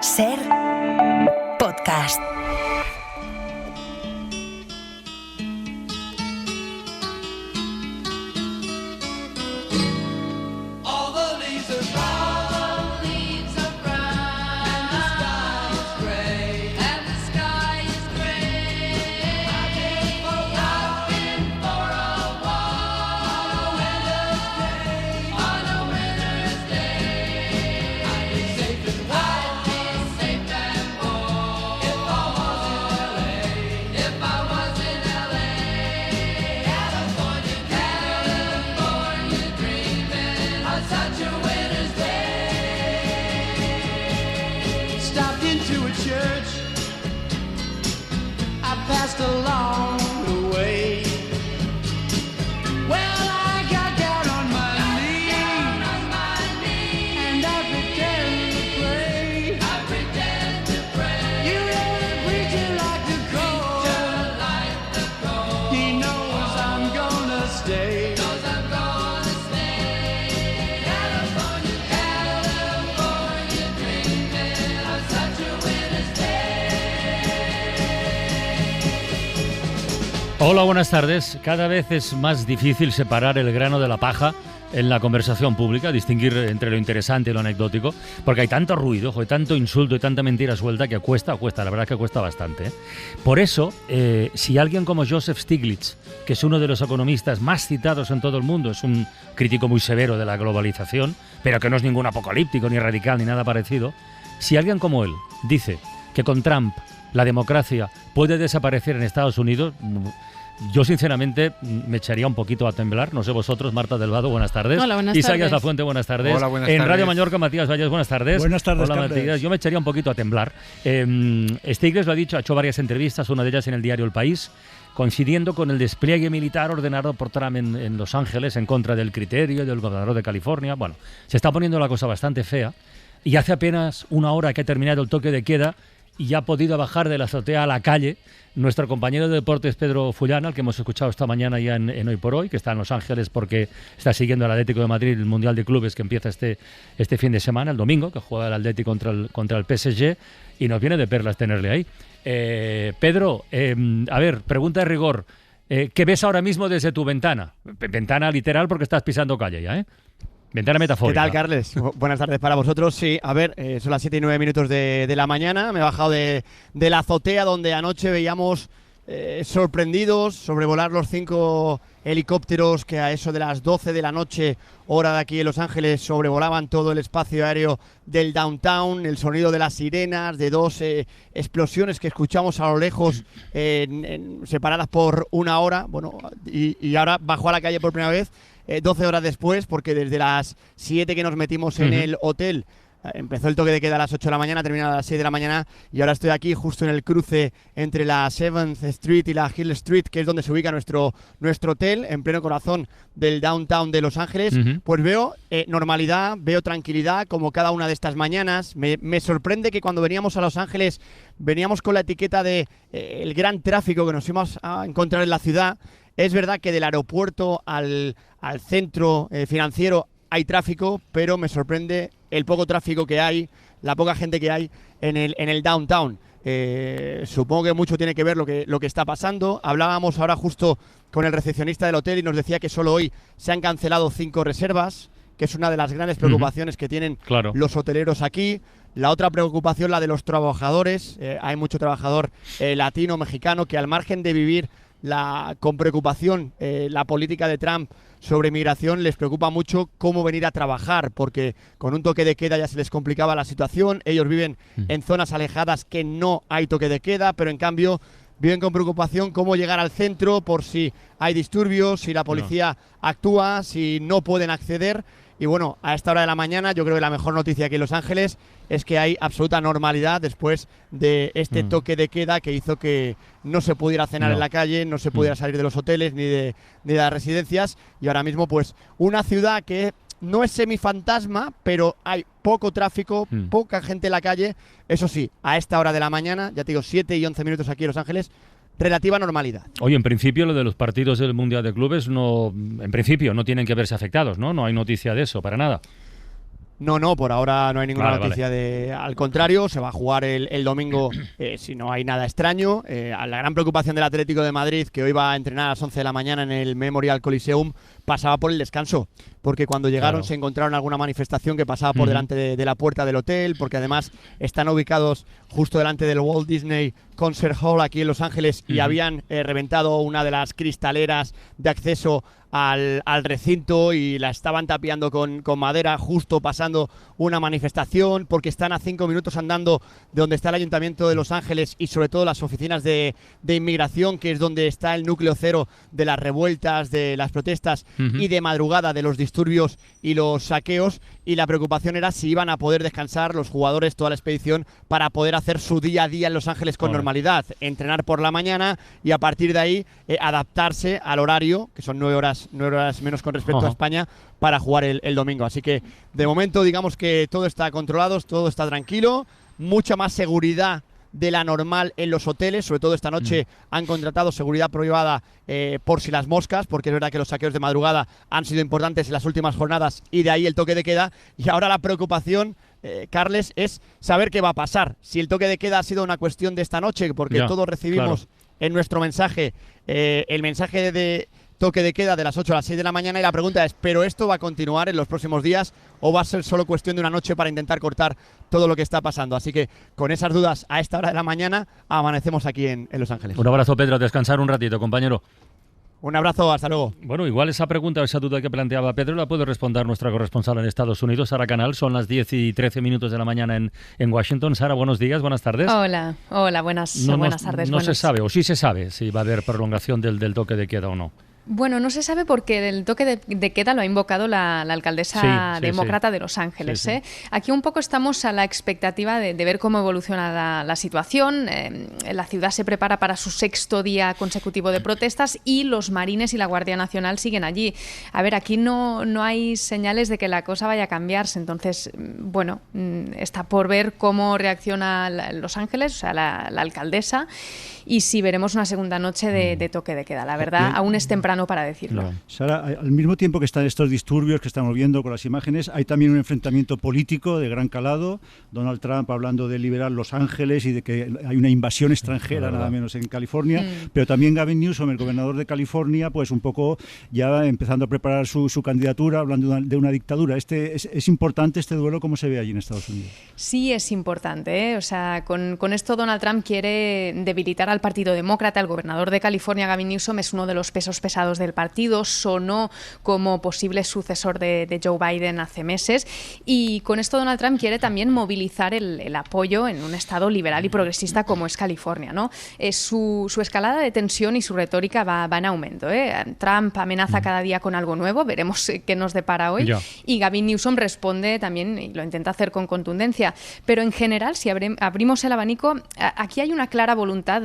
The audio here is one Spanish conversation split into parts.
Ser podcast. Hola, buenas tardes. Cada vez es más difícil separar el grano de la paja en la conversación pública, distinguir entre lo interesante y lo anecdótico, porque hay tanto ruido, hay tanto insulto y tanta mentira suelta que cuesta, la verdad es que cuesta bastante, ¿eh? Por eso, si alguien como Joseph Stiglitz, que es uno de los economistas más citados en todo el mundo, es un crítico muy severo de la globalización, pero que no es ningún apocalíptico, ni radical, ni nada parecido, si alguien como él dice que con Trump la democracia puede desaparecer en Estados Unidos, yo sinceramente me echaría un poquito a temblar. No sé vosotros. Marta del Vado, buenas tardes. Hola, buenas Isaías Lafuente, buenas tardes. Hola, buenas en tardes. Radio Mallorca, Matías Valles, buenas tardes. Buenas tardes, Hola, Carles. Matías. Yo me echaría un poquito a temblar. Stiglitz lo ha dicho, ha hecho varias entrevistas, una de ellas en el diario El País, coincidiendo con el despliegue militar ordenado por Trump en Los Ángeles en contra del criterio del gobernador de California. Bueno, se está poniendo la cosa bastante fea y hace apenas una hora que ha terminado el toque de queda y ya ha podido bajar de la azotea a la calle nuestro compañero de deportes Pedro Fullana, al que hemos escuchado esta mañana ya en Hoy por Hoy, que está en Los Ángeles porque está siguiendo al Atlético de Madrid, el Mundial de Clubes que empieza este fin de semana, el domingo, que juega el Atlético contra el PSG, y nos viene de perlas tenerle ahí. Pedro, a ver, pregunta de rigor. ¿Qué ves ahora mismo desde tu ventana? Ventana literal porque estás pisando calle ya, ¿eh? Ventana metafórica. ¿Qué tal, Carles? Buenas tardes para vosotros. Sí, a ver, son las 7 y 9 minutos de la mañana. Me he bajado de la azotea donde anoche veíamos sorprendidos sobrevolar los 5 helicópteros que a eso de las 12 de la noche, hora de aquí en Los Ángeles, sobrevolaban todo el espacio aéreo del downtown, el sonido de las sirenas, de 2 explosiones que escuchamos a lo lejos, separadas por una hora. Bueno, y ahora bajó a la calle por primera vez 12 horas después, porque desde las 7 que nos metimos en el hotel, empezó el toque de queda a las 8 de la mañana, terminó a las 6 de la mañana, y ahora estoy aquí justo en el cruce entre la 7th Street y la Hill Street, que es donde se ubica nuestro hotel, en pleno corazón del downtown de Los Ángeles. Pues veo normalidad, veo tranquilidad, como cada una de estas mañanas. Me sorprende que cuando veníamos a Los Ángeles, veníamos con la etiqueta de el gran tráfico que nos íbamos a encontrar en la ciudad. Es verdad que del aeropuerto al centro financiero hay tráfico, pero me sorprende el poco tráfico que hay, la poca gente que hay en el downtown. Supongo que mucho tiene que ver lo que está pasando. Hablábamos ahora justo con el recepcionista del hotel y nos decía que solo hoy se han cancelado 5 reservas, que es una de las grandes preocupaciones que tienen los hoteleros aquí. La otra preocupación, la de los trabajadores. Hay mucho trabajador latino, mexicano, que al margen de vivir con preocupación la política de Trump sobre migración, les preocupa mucho cómo venir a trabajar, porque con un toque de queda ya se les complicaba la situación. Ellos viven en zonas alejadas que no hay toque de queda, pero en cambio viven con preocupación cómo llegar al centro por si hay disturbios, si la policía actúa, si no pueden acceder. Y bueno, a esta hora de la mañana yo creo que la mejor noticia aquí en Los Ángeles es que hay absoluta normalidad después de este toque de queda que hizo que no se pudiera cenar en la calle, no se pudiera salir de los hoteles ni de las residencias. Y ahora mismo pues una ciudad que no es semifantasma, pero hay poco tráfico, poca gente en la calle. Eso sí, a esta hora de la mañana, ya te digo, 7 y 11 minutos aquí en Los Ángeles, relativa normalidad. Oye, en principio lo de los partidos del Mundial de Clubes en principio no tienen que verse afectados, ¿no? No hay noticia de eso, para nada. No, por ahora no hay ninguna noticia vale. al contrario, se va a jugar el domingo si no hay nada extraño. La gran preocupación del Atlético de Madrid, que hoy va a entrenar a las 11 de la mañana en el Memorial Coliseum, pasaba por el descanso, porque cuando llegaron se encontraron alguna manifestación que pasaba por delante de la puerta del hotel, porque además están ubicados justo delante del Walt Disney Concert Hall aquí en Los Ángeles y habían reventado una de las cristaleras de acceso al recinto y la estaban tapiando con madera, justo pasando una manifestación, porque están a 5 minutos andando de donde está el Ayuntamiento de Los Ángeles y sobre todo las oficinas de inmigración, que es donde está el núcleo cero de las revueltas, de las protestas y de madrugada de los disturbios y los saqueos, y la preocupación era si iban a poder descansar los jugadores, toda la expedición, para poder hacer su día a día en Los Ángeles con normalidad, entrenar por la mañana y a partir de ahí adaptarse al horario, que son 9 horas menos con respecto a España, para jugar el domingo. Así que de momento digamos que todo está controlado, todo está tranquilo, mucha más seguridad de la normal en los hoteles, sobre todo esta noche han contratado seguridad privada por si las moscas, porque es verdad que los saqueos de madrugada han sido importantes en las últimas jornadas y de ahí el toque de queda, y ahora la preocupación, Carles, es saber qué va a pasar, si el toque de queda ha sido una cuestión de esta noche, porque todos recibimos en nuestro mensaje el mensaje de toque de queda de las 8 a las 6 de la mañana, y la pregunta es, ¿pero esto va a continuar en los próximos días o va a ser solo cuestión de una noche para intentar cortar todo lo que está pasando? Así que con esas dudas a esta hora de la mañana amanecemos aquí en Los Ángeles. Un abrazo, Pedro, descansar un ratito, compañero. Un abrazo, hasta luego. Bueno, igual esa pregunta o esa duda que planteaba Pedro la puede responder nuestra corresponsal en Estados Unidos, Sara Canal. Son las 10 y 13 minutos de la mañana en Washington. Sara, buenos días, buenas tardes. Hola, buenas tardes. No se sabe, o sí se sabe, si va a haber prolongación del toque de queda o no. Bueno, no se sabe porque el toque de queda lo ha invocado la alcaldesa demócrata de Los Ángeles. Aquí un poco estamos a la expectativa de ver cómo evoluciona la situación. La ciudad se prepara para su 6º día consecutivo de protestas y los marines y la Guardia Nacional siguen allí. A ver, aquí no hay señales de que la cosa vaya a cambiarse. Entonces, bueno, está por ver cómo reacciona Los Ángeles, o sea, la alcaldesa, y si veremos una segunda noche de toque de queda. La verdad, aún es temprano para decirlo. No. Sara, al mismo tiempo que están estos disturbios que estamos viendo con las imágenes, hay también un enfrentamiento político de gran calado. Donald Trump hablando de liberar Los Ángeles y de que hay una invasión extranjera, nada menos, en California, pero también Gavin Newsom, el gobernador de California, pues un poco ya empezando a preparar su candidatura, hablando de una dictadura. ¿Es importante este duelo? ¿Cómo se ve allí en Estados Unidos? Sí, es importante, O sea, con esto Donald Trump quiere debilitar al Partido Demócrata. El gobernador de California, Gavin Newsom, es uno de los pesos pesados del partido, sonó como posible sucesor de Joe Biden hace meses, y con esto Donald Trump quiere también movilizar el apoyo en un estado liberal y progresista como es California, ¿no? Su escalada de tensión y su retórica va en aumento, Trump amenaza cada día con algo nuevo, veremos qué nos depara hoy, y Gavin Newsom responde también y lo intenta hacer con contundencia, pero en general, si abrimos el abanico, aquí hay una clara voluntad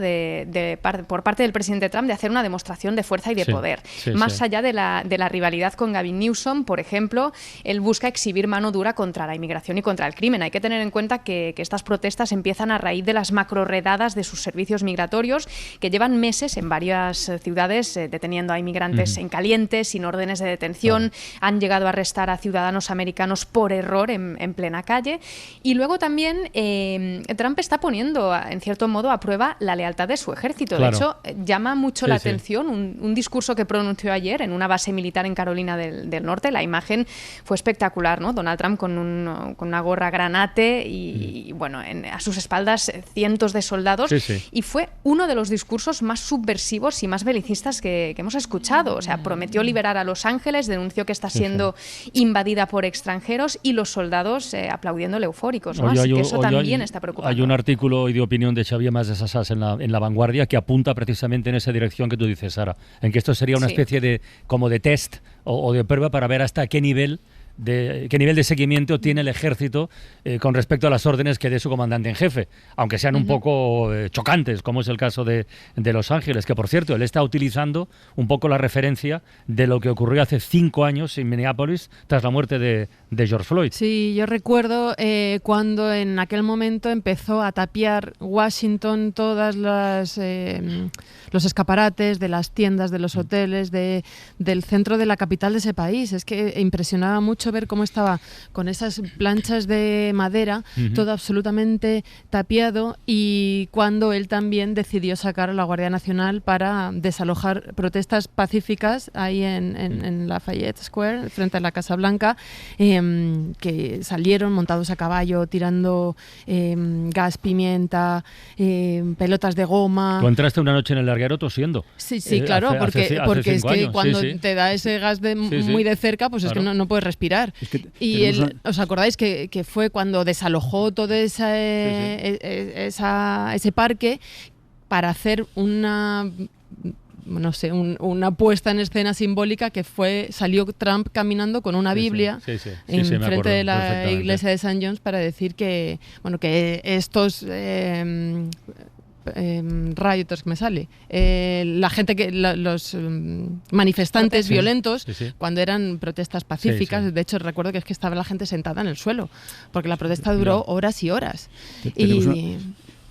por parte del presidente Trump de hacer una demostración de fuerza y de poder. Más allá de la rivalidad con Gavin Newsom, por ejemplo, él busca exhibir mano dura contra la inmigración y contra el crimen. Hay que tener en cuenta que estas protestas empiezan a raíz de las macroredadas de sus servicios migratorios, que llevan meses en varias ciudades deteniendo a inmigrantes en caliente, sin órdenes de detención. Han llegado a arrestar a ciudadanos americanos por error en plena calle. Y luego también Trump está poniendo, en cierto modo, a prueba la lealtad de su ejército. De hecho, llama mucho la atención un discurso que pronunció ayer en una base militar en Carolina del Norte. La imagen fue espectacular, ¿no? Donald Trump con una gorra granate y bueno, a sus espaldas cientos de soldados. Y fue uno de los discursos más subversivos y más belicistas que hemos escuchado. O sea, prometió liberar a Los Ángeles, denunció que está siendo invadida por extranjeros y los soldados aplaudiéndole eufóricos, ¿no? Así que eso también está preocupando. Hay un artículo y de opinión de Xavier Mas de Sassas en la Vanguardia que apunta precisamente en esa dirección que tú dices, Sara, en que esto sería una especie de test o de prueba para ver hasta qué nivel de seguimiento tiene el ejército con respecto a las órdenes que dé su comandante en jefe, aunque sean un poco chocantes, como es el caso de Los Ángeles, que por cierto, él está utilizando un poco la referencia de lo que ocurrió hace 5 años en Minneapolis tras la muerte de George Floyd. Sí, yo recuerdo cuando en aquel momento empezó a tapiar Washington todas los escaparates de las tiendas, de los hoteles, del centro de la capital de ese país. Es que impresionaba mucho curioso ver cómo estaba con esas planchas de madera, todo absolutamente tapiado, y cuando él también decidió sacar a la Guardia Nacional para desalojar protestas pacíficas ahí en Lafayette Square, frente a la Casa Blanca, que salieron montados a caballo, tirando gas pimienta, pelotas de goma. Tú entraste una noche en el larguero tosiendo. Sí, claro, porque es que años, cuando te da ese gas muy de cerca, pues claro, es que no puedes respirar. Es que ¿os acordáis que fue cuando desalojó todo ese parque para hacer una puesta en escena simbólica, que salió Trump caminando con una Biblia frente de la iglesia de St. John's para decir que estos rioters, que me sale, la gente los manifestantes violentos, cuando eran protestas pacíficas, de hecho recuerdo que estaba la gente sentada en el suelo porque la protesta duró horas y horas.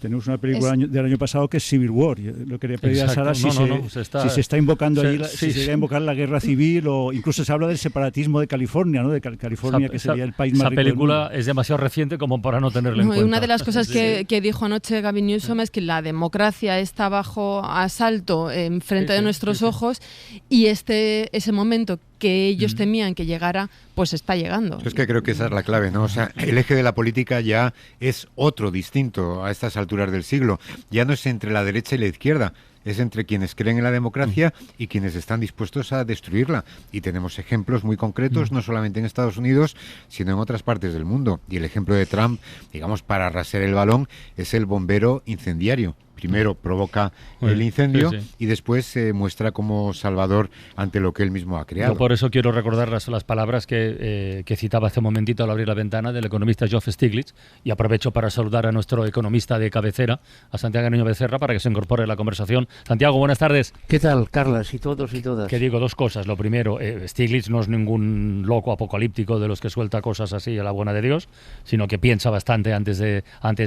Tenemos una película del año pasado que es Civil War. Yo lo quería pedir a Sara si se está invocando allí, si se va a invocar la guerra civil, o incluso se habla del separatismo de California, ¿no? De California, que sería el país más rico del mundo. Esa película es demasiado reciente como para no tenerla en cuenta. Una de las cosas que dijo anoche Gavin Newsom es que la democracia está bajo asalto frente de nuestros ojos, y ese momento que ellos temían que llegara, pues está llegando. Es que creo que esa es la clave, ¿no? O sea, el eje de la política ya es otro, distinto a estas alturas del siglo. Ya no es entre la derecha y la izquierda, es entre quienes creen en la democracia y quienes están dispuestos a destruirla. Y tenemos ejemplos muy concretos, no solamente en Estados Unidos, sino en otras partes del mundo. Y el ejemplo de Trump, digamos, para arrasar el balón, es el bombero incendiario. Primero provoca el incendio y después se muestra como salvador ante lo que él mismo ha creado. Yo por eso quiero recordar las palabras que citaba hace un momentito al abrir la ventana del economista Geoff Stiglitz, y aprovecho para saludar a nuestro economista de cabecera, a Santiago Niño Becerra, para que se incorpore a la conversación. Santiago, buenas tardes. ¿Qué tal, Carlas, y todos y todas? Que digo dos cosas. Lo primero, Stiglitz no es ningún loco apocalíptico de los que suelta cosas así a la buena de Dios, sino que piensa bastante antes de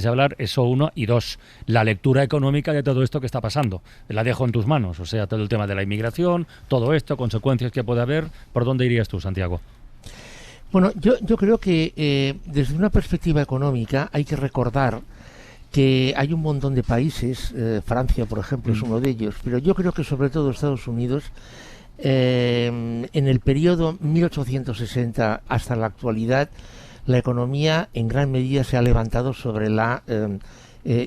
hablar. Eso uno. Y dos, la lectura económica de todo esto que está pasando. La dejo en tus manos, o sea, todo el tema de la inmigración, todo esto, consecuencias que puede haber. ¿Por dónde irías tú, Santiago? Bueno, yo creo que desde una perspectiva económica hay que recordar que hay un montón de países, Francia, por ejemplo, es uno de ellos, pero yo creo que sobre todo Estados Unidos, en el periodo 1860 hasta la actualidad, la economía en gran medida se ha levantado sobre la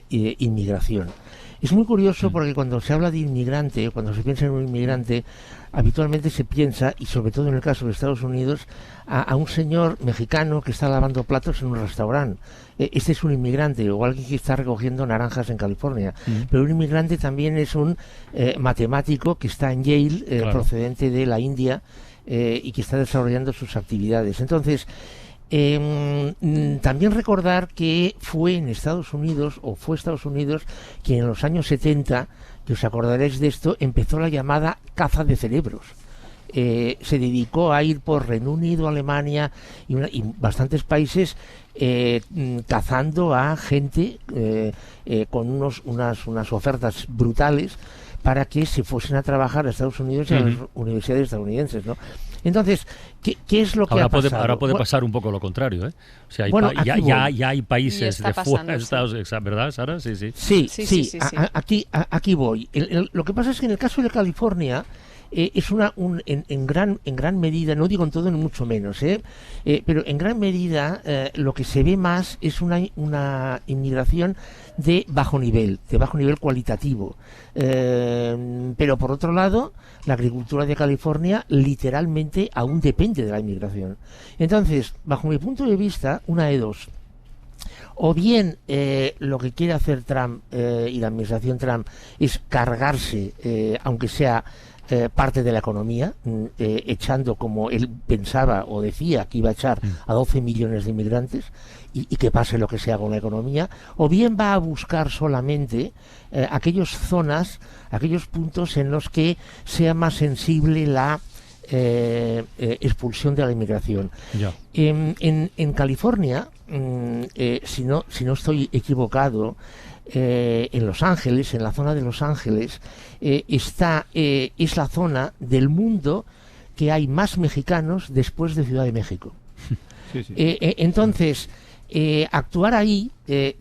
inmigración. Es muy curioso porque cuando se habla de inmigrante, cuando se piensa en un inmigrante, habitualmente se piensa, y sobre todo en el caso de Estados Unidos, a un señor mexicano que está lavando platos en un restaurante. Este es un inmigrante, o alguien que está recogiendo naranjas en California. Pero un inmigrante también es un matemático que está en Yale, procedente de la India, y que está desarrollando sus actividades. Entonces, también recordar que fue Estados Unidos que en los años 70, que os acordaréis de esto, empezó la llamada caza de cerebros. Se dedicó a ir por Reino Unido, Alemania y bastantes países cazando a gente con unas ofertas brutales para que se fuesen a trabajar a Estados Unidos y a las universidades estadounidenses, ¿no? Entonces, ¿qué es lo que ha pasado? Ahora puede pasar un poco lo contrario, ¿eh? O sea, ya hay países de fuera de Estados Unidos, ¿verdad, Sara? Sí. Aquí voy. Lo que pasa es que en el caso de California es en gran medida, no digo en todo ni mucho menos, pero en gran medida lo que se ve más es una inmigración de bajo nivel cualitativo. Pero por otro lado, la agricultura de California literalmente aún depende de la inmigración. Entonces, bajo mi punto de vista, una de dos. O bien lo que quiere hacer Trump y la administración Trump es cargarse, aunque sea parte de la economía, echando, como él pensaba o decía que iba a echar, a 12 millones de inmigrantes, y que pase lo que sea con la economía, o bien va a buscar solamente aquellas zonas, aquellos puntos en los que sea más sensible la expulsión de la inmigración. En California, si no estoy equivocado, en Los Ángeles, en la zona de Los Ángeles, es la zona del mundo que hay más mexicanos después de Ciudad de México. Entonces, actuar ahí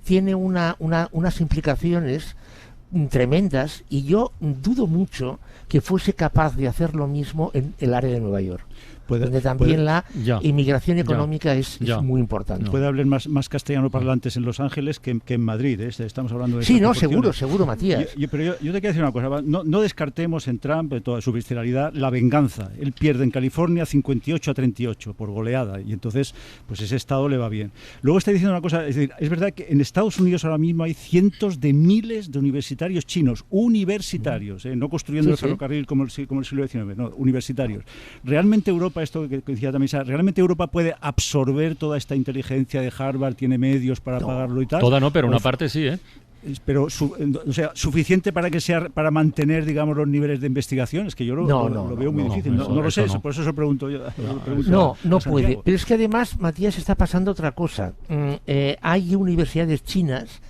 tiene unas implicaciones tremendas, y yo dudo mucho que fuese capaz de hacer lo mismo en el área de Nueva York, donde también la inmigración económica es muy importante. Puede hablar más castellano parlantes en Los Ángeles que en Madrid, ¿eh? Estamos hablando de... Sí, no, seguro, Matías. Pero yo te quiero decir una cosa, no descartemos en Trump, en toda su visceralidad, la venganza. Él pierde en California 58-38 por goleada, y entonces pues ese estado le va bien. Luego está diciendo una cosa, es decir, es verdad que en Estados Unidos ahora mismo hay cientos de miles de universitarios chinos, no construyendo el ferrocarril como el siglo XIX, no, universitarios. Realmente Europa, esto que decía también, ¿realmente Europa puede absorber toda esta inteligencia de Harvard? ¿Tiene medios para pagarlo y tal? Toda no, pero una parte sí, ¿eh? Pero suficiente para mantener, digamos, los niveles de investigación. Es que yo lo veo muy difícil. No lo sé, por eso se lo pregunto yo. No puede. Pero es que además, Matías, está pasando otra cosa. Hay universidades chinas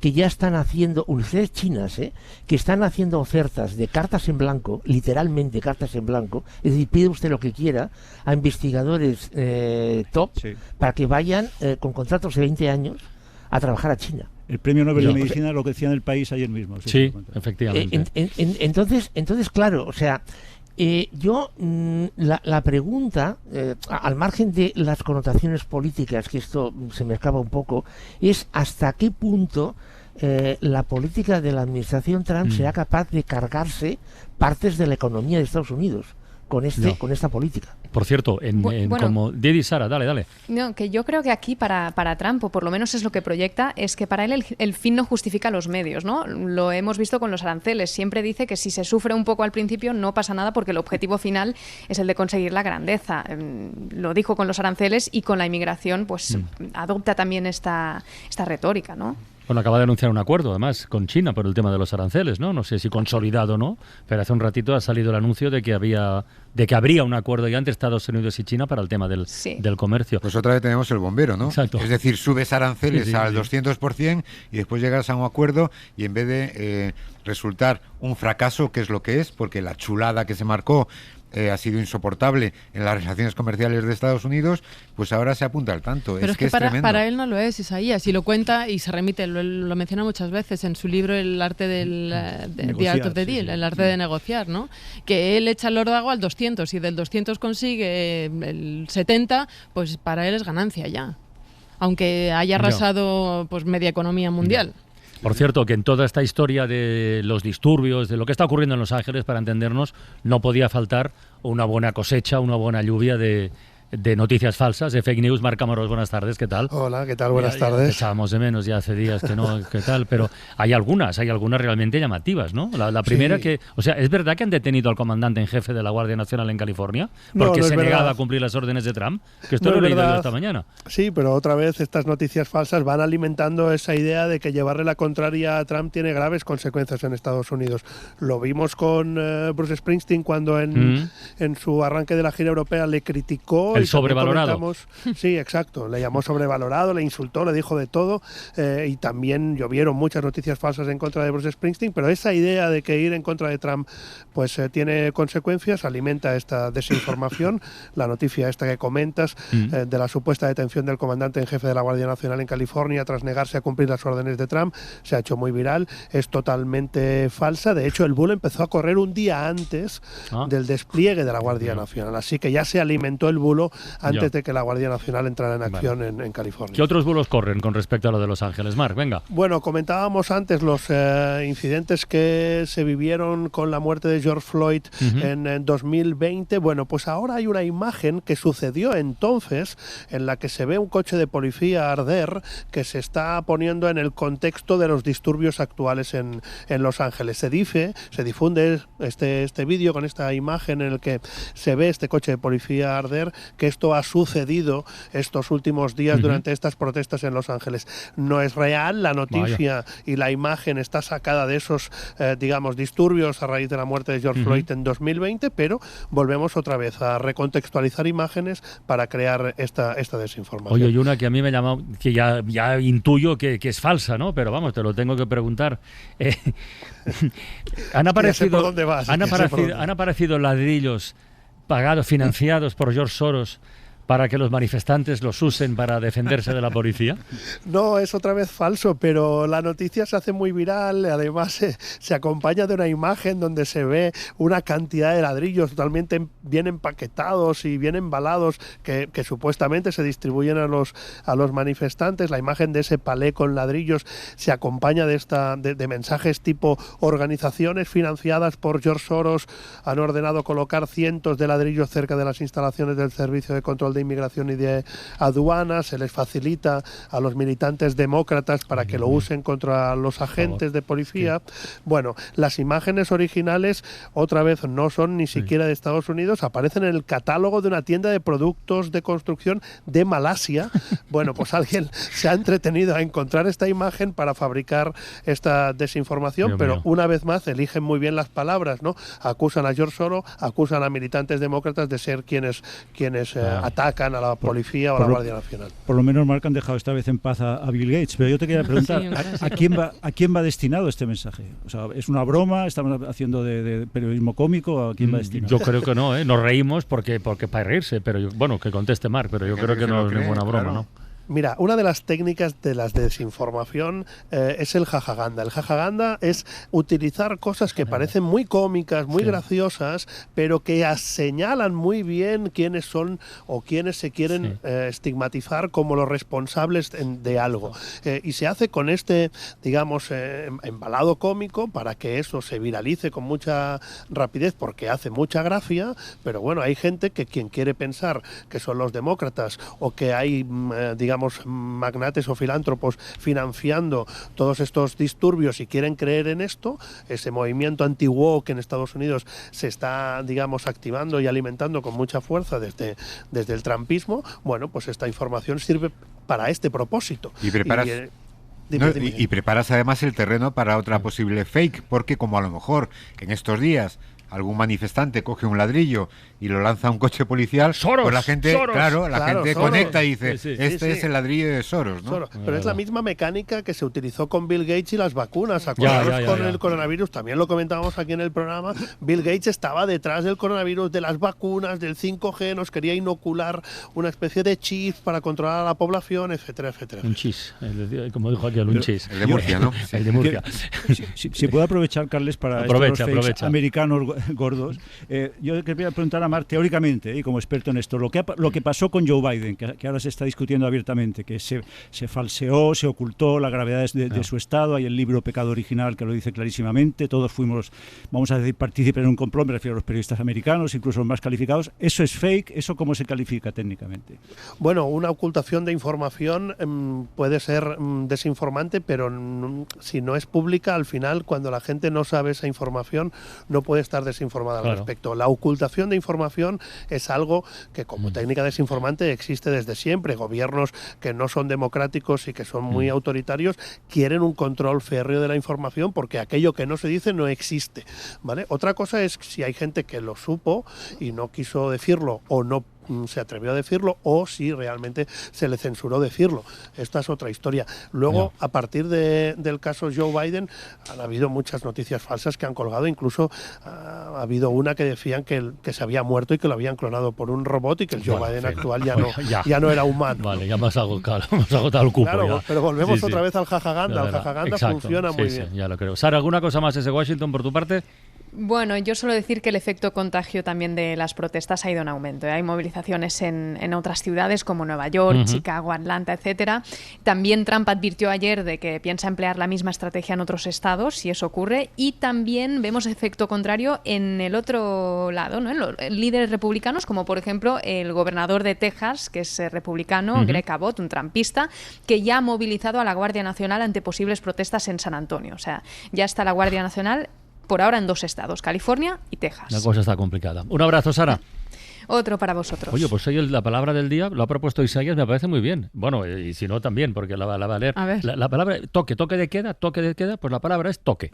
que ya están haciendo, universidades chinas, que están haciendo ofertas de cartas en blanco, literalmente cartas en blanco, es decir, pide usted lo que quiera a investigadores top para que vayan con contratos de 20 años a trabajar a China. El premio Nobel de Medicina, lo que decía en el país ayer mismo. Sí, efectivamente. Entonces, claro, o sea, la pregunta, al margen de las connotaciones políticas, que esto se me escapa un poco, es hasta qué punto la política de la administración Trump será capaz de cargarse partes de la economía de Estados Unidos con esta política. Por cierto, como Didi Sara, dale. No, que yo creo que aquí para Trump, o por lo menos es lo que proyecta, es que para él el fin no justifica los medios, ¿no? Lo hemos visto con los aranceles. Siempre dice que si se sufre un poco al principio no pasa nada porque el objetivo final es el de conseguir la grandeza. Lo dijo con los aranceles, y con la inmigración pues adopta también esta retórica, ¿no? Bueno, acaba de anunciar un acuerdo, además, con China por el tema de los aranceles, ¿no? No sé si consolidado o no, pero hace un ratito ha salido el anuncio de que habría un acuerdo ya entre Estados Unidos y China para el tema del comercio. Pues otra vez tenemos el bombero, ¿no? Exacto. Es decir, subes aranceles al 200% y después llegas a un acuerdo, y en vez de resultar un fracaso, que es lo que es, porque la chulada que se marcó ha sido insoportable en las relaciones comerciales de Estados Unidos, pues ahora se apunta al tanto. Pero es que es tremendo. Para él no lo es, Isaías, y lo cuenta y se remite, lo menciona muchas veces en su libro El arte The Art of the Deal, el arte de negociar, ¿no? Que él echa el órdago al 200, y del 200 consigue el 70, pues para él es ganancia ya, aunque haya arrasado pues media economía mundial. Por cierto, que en toda esta historia de los disturbios, de lo que está ocurriendo en Los Ángeles, para entendernos, no podía faltar una buena cosecha, una buena lluvia de noticias falsas, de fake news. Marc Amorós, buenas tardes, ¿qué tal? Hola, ¿qué tal? Buenas tardes. Te echábamos de menos ya hace días que no, ¿qué tal? Pero hay algunas realmente llamativas, ¿no? La primera que, o sea, ¿es verdad que han detenido al comandante en jefe de la Guardia Nacional en California? Porque se negaba a cumplir las órdenes de Trump, que esto lo he leído yo esta mañana. Sí, pero otra vez estas noticias falsas van alimentando esa idea de que llevarle la contraria a Trump tiene graves consecuencias en Estados Unidos. Lo vimos con Bruce Springsteen cuando en su arranque de la gira europea le criticó. El sobrevalorado. Sí, exacto. Le llamó sobrevalorado, le insultó, le dijo de todo, y también llovieron muchas noticias falsas en contra de Bruce Springsteen, pero esa idea de que ir en contra de Trump pues tiene consecuencias, alimenta esta desinformación. La noticia esta que comentas de la supuesta detención del comandante en jefe de la Guardia Nacional en California tras negarse a cumplir las órdenes de Trump se ha hecho muy viral. Es totalmente falsa. De hecho, el bulo empezó a correr un día antes del despliegue de la Guardia Nacional, así que ya se alimentó el bulo antes de que la Guardia Nacional entrara en acción en California. ¿Qué otros bulos corren con respecto a lo de Los Ángeles, Marc? Venga. Bueno, comentábamos antes los incidentes que se vivieron con la muerte de George Floyd en 2020. Bueno, pues ahora hay una imagen que sucedió entonces en la que se ve un coche de policía arder, que se está poniendo en el contexto de los disturbios actuales en Los Ángeles. Se difunde este vídeo con esta imagen en el que se ve este coche de policía arder, que esto ha sucedido estos últimos días durante estas protestas en Los Ángeles. No es real, la noticia y la imagen está sacada de esos, disturbios a raíz de la muerte de George Floyd en 2020, pero volvemos otra vez a recontextualizar imágenes para crear esta desinformación. Oye, hay una que a mí me llama, que ya intuyo que es falsa, ¿no? Pero vamos, te lo tengo que preguntar. Han aparecido ladrillos pagados, financiados por George Soros para que los manifestantes los usen para defenderse de la policía? No, es otra vez falso, pero la noticia se hace muy viral. Además, se acompaña de una imagen donde se ve una cantidad de ladrillos totalmente bien empaquetados y bien embalados que supuestamente se distribuyen a los manifestantes. La imagen de ese palé con ladrillos se acompaña de mensajes tipo: organizaciones financiadas por George Soros han ordenado colocar cientos de ladrillos cerca de las instalaciones del Servicio de Control de Inmigración y de Aduanas. Se les facilita a los militantes demócratas para que lo usen contra los agentes de policía. Bueno, las imágenes originales otra vez no son ni siquiera de Estados Unidos, aparecen en el catálogo de una tienda de productos de construcción de Malasia. Bueno, pues alguien se ha entretenido a encontrar esta imagen para fabricar esta desinformación, pero una vez más eligen muy bien las palabras, ¿no? Acusan a George Soros, acusan a militantes demócratas de ser quienes atacan a la policía o a la Guardia Nacional. Por lo menos, Marc, han dejado esta vez en paz a Bill Gates, pero yo te quería preguntar, ¿a quién va destinado este mensaje? O sea, ¿es una broma? ¿Estamos haciendo de periodismo cómico? ¿A quién va destinado? Yo creo que no, ¿eh? Nos reímos porque para reírse, pero bueno, que conteste Marc, pero yo creo que no es ninguna broma, ¿no? Mira, una de las técnicas de la desinformación es el jajaganda. El jajaganda es utilizar cosas que parecen muy cómicas, muy graciosas, pero que señalan muy bien quiénes son o quiénes se quieren estigmatizar como los responsables de algo. Y se hace con este, digamos, embalado cómico para que eso se viralice con mucha rapidez porque hace mucha gracia, pero bueno, hay gente que quien quiere pensar que son los demócratas o que hay, digamos, magnates o filántropos financiando todos estos disturbios y quieren creer en esto, ese movimiento anti-woke en Estados Unidos se está, digamos, activando y alimentando con mucha fuerza desde el trumpismo. Bueno, pues esta información sirve para este propósito. Y preparas... Y preparas además el terreno para otra posible fake, porque como a lo mejor en estos días algún manifestante coge un ladrillo y lo lanza a un coche policial, ¡Soros! Pues la gente, la gente Soros. conecta y dice, es el ladrillo de Soros, ¿no? Soros. Pero es la misma mecánica que se utilizó con Bill Gates y las vacunas. Acordaros con el coronavirus, también lo comentábamos aquí en el programa. Bill Gates estaba detrás del coronavirus, de las vacunas, del 5G, nos quería inocular una especie de chip para controlar a la población, etcétera, etcétera. Un chis, como dijo aquel, un chis. El de Murcia, ¿no? El de Murcia. Si puedo aprovechar, Carles, para estos americanos gordos, yo quería preguntar a Marc, teóricamente, y como experto en esto, lo que pasó con Joe Biden, que ahora se está discutiendo abiertamente, que se falseó, se ocultó la gravedad de su estado, hay el libro Pecado Original que lo dice clarísimamente, todos fuimos, vamos a decir, partícipes en un complot, me refiero a los periodistas americanos, incluso los más calificados. ¿Eso es fake? ¿Eso cómo se califica técnicamente? Bueno, una ocultación de información puede ser desinformante, pero si no es pública, al final, cuando la gente no sabe esa información, no puede estar desinformada al respecto. La ocultación de información es algo que como técnica desinformante existe desde siempre. Gobiernos que no son democráticos y que son muy autoritarios quieren un control férreo de la información porque aquello que no se dice no existe, ¿vale? Otra cosa es si hay gente que lo supo y no quiso decirlo o no se atrevió a decirlo o si realmente se le censuró decirlo. Esta es otra historia. Luego, a partir del caso Joe Biden, han habido muchas noticias falsas que han colgado. Incluso ha habido una que decían que se había muerto y que lo habían clonado por un robot y que el Joe Biden actual ya no era humano. Vale, ya me has agotado el cupo. Claro, pero volvemos otra vez al jajaganda. El jajaganda funciona muy bien. Ya lo creo. Sara, ¿alguna cosa más desde Washington por tu parte? Bueno, yo suelo decir que el efecto contagio también de las protestas ha ido en aumento. Hay movilizaciones en otras ciudades como Nueva York, Chicago, Atlanta, etcétera. También Trump advirtió ayer de que piensa emplear la misma estrategia en otros estados, si eso ocurre. Y también vemos efecto contrario en el otro lado, ¿no? En los líderes republicanos, como por ejemplo el gobernador de Texas, que es republicano, Greg Abbott, un trumpista, que ya ha movilizado a la Guardia Nacional ante posibles protestas en San Antonio. O sea, ya está la Guardia Nacional por ahora en 2 estados, California y Texas. La cosa está complicada. Un abrazo, Sara. Otro para vosotros. Oye, pues hoy la palabra del día lo ha propuesto Isaías, me parece muy bien. Bueno, y si no también, porque la va a leer. A ver. La palabra toque de queda, pues la palabra es toque.